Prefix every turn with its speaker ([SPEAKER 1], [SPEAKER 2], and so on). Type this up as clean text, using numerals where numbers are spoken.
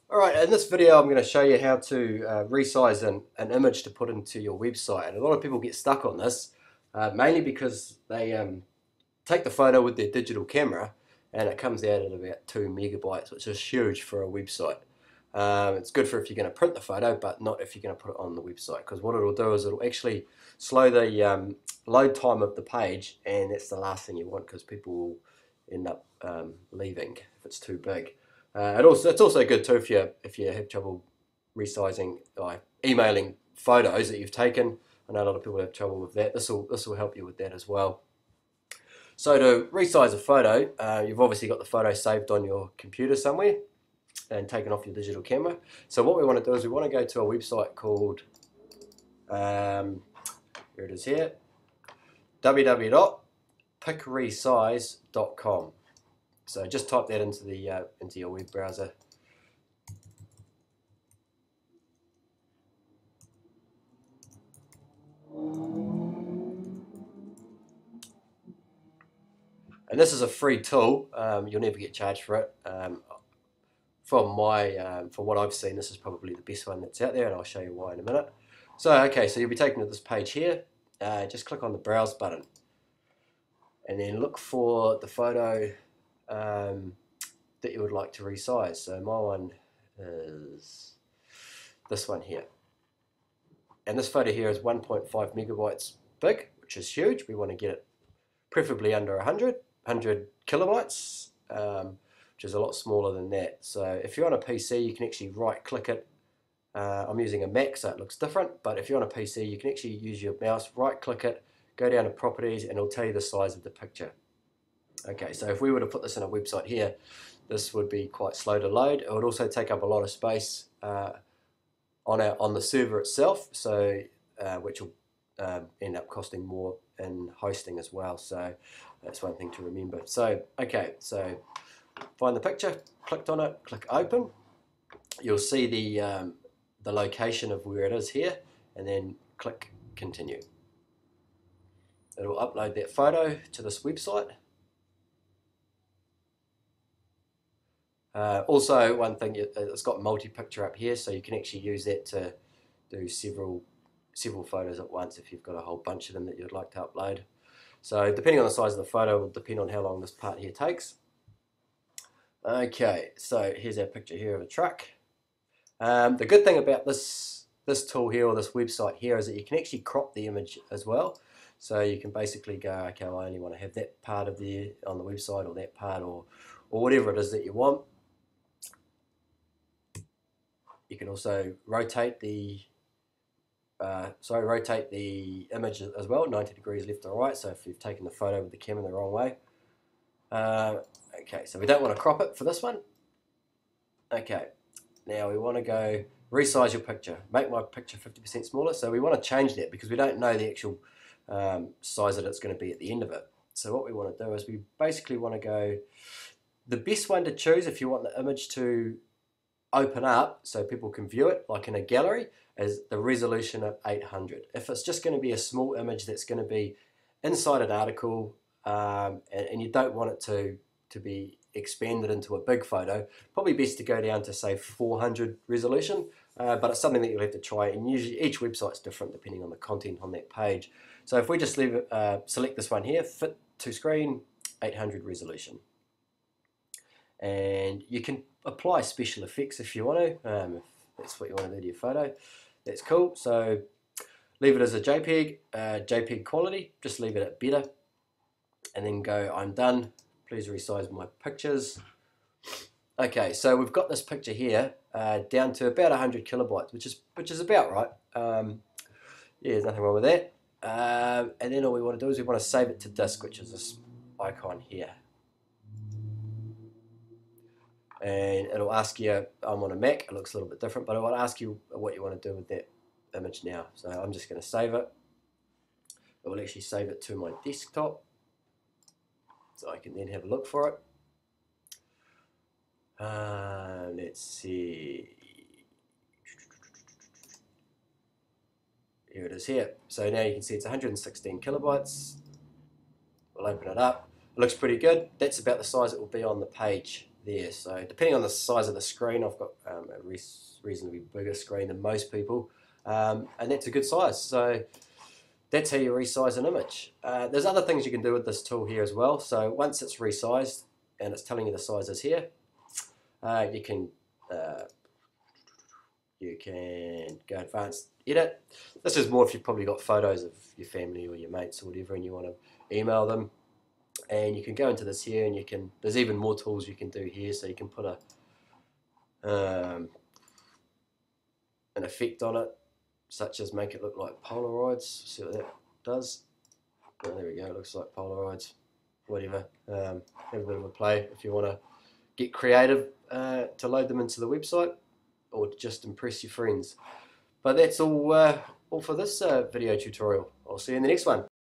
[SPEAKER 1] Alright, in this video I'm going to show you how to resize an image to put into your website. And a lot of people get stuck on this, mainly because they take the photo with their digital camera and it comes out at about 2 megabytes, which is huge for a website. It's good for if you're going to print the photo, but not if you're going to put it on the website, because what it'll do is it'll actually slow the load time of the page, and that's the last thing you want because people will end up leaving if it's too big. It's also good too if you have trouble resizing, like emailing photos that you've taken. I know a lot of people have trouble with that. This will help you with that as well. So to resize a photo, you've obviously got the photo saved on your computer somewhere and taken off your digital camera. So what we want to do is we want to go to a website called, here it is here, www.picresize.com. So just type that into your web browser. And this is a free tool. You'll never get charged for it. From what I've seen, this is probably the best one that's out there, and I'll show you why in a minute. So okay, so you'll be taken to this page here. Just click on the browse button, and then look for the photo that you would like to resize. So my one is this one here, and this photo here is 1.5 megabytes big, which is huge. We want to get it preferably under 100 kilobytes, which is a lot smaller than that. So if you're on a PC, you can actually right click it. I'm using a Mac, so it looks different, but if you're on a PC, you can actually use your mouse, right click it, go down to properties, and it'll tell you the size of the picture. Okay, so if we were to put this in a website here, this would be quite slow to load. It would also take up a lot of space on the server itself, so which will end up costing more in hosting as well. So that's one thing to remember. So okay, so find the picture, clicked on it, click open. You'll see the location of where it is here, and then click continue. It'll upload that photo to this website. Also, one thing, it's got multi-picture up here, so you can actually use that to do several photos at once if you've got a whole bunch of them that you'd like to upload. So depending on the size of the photo will depend on how long this part here takes. Okay, so here's our picture here of a truck. The good thing about this tool here, or this website here, is that you can actually crop the image as well. So you can basically go, okay, well, I only want to have that part of on the website, or that part, or whatever it is that you want. You can also rotate the image as well, 90 degrees left or right. So if you've taken the photo with the camera the wrong way. Okay, so we don't want to crop it for this one. Okay, now we want to go resize your picture. Make my picture 50% smaller. So we want to change that because we don't know the actual size that it's going to be at the end of it. So what we want to do is we basically want to go, the best one to choose if you want the image to open up so people can view it, like in a gallery, is the resolution of 800. If it's just going to be a small image that's going to be inside an article, and you don't want it to be expanded into a big photo, probably best to go down to say 400 resolution, but it's something that you'll have to try, and usually each website's different depending on the content on that page. So if we just leave it, select this one here, fit to screen, 800 resolution. And you can apply special effects if you want to, if that's what you want to do to your photo. That's cool. So leave it as a JPEG, JPEG quality, just leave it at better, and then go, I'm done. Please resize my pictures. Okay, so we've got this picture here down to about 100 kilobytes, which is about right. Yeah, there's nothing wrong with that. And then all we want to do is we want to save it to disk, which is this icon here. And it'll ask you, I'm on a Mac, it looks a little bit different, but it will ask you what you want to do with that image now. So I'm just going to save it. It will actually save it to my desktop, so I can then have a look for it. Let's see. Here it is here. So now you can see it's 116 kilobytes. We'll open it up. It looks pretty good. That's about the size it will be on the page there. So depending on the size of the screen, I've got a reasonably bigger screen than most people, and that's a good size. So that's how you resize an image. There's other things you can do with this tool here as well. So once it's resized and it's telling you the sizes here, you can go advanced edit. This is more if you've probably got photos of your family or your mates or whatever and you want to email them. And you can go into this here and there's even more tools you can do here. So you can put an effect on it, such as make it look like Polaroids. See what that does? Oh, there we go, it looks like Polaroids. Whatever. Have a bit of a play if you want to get creative to load them into the website or just impress your friends. But that's all for this video tutorial. I'll see you in the next one.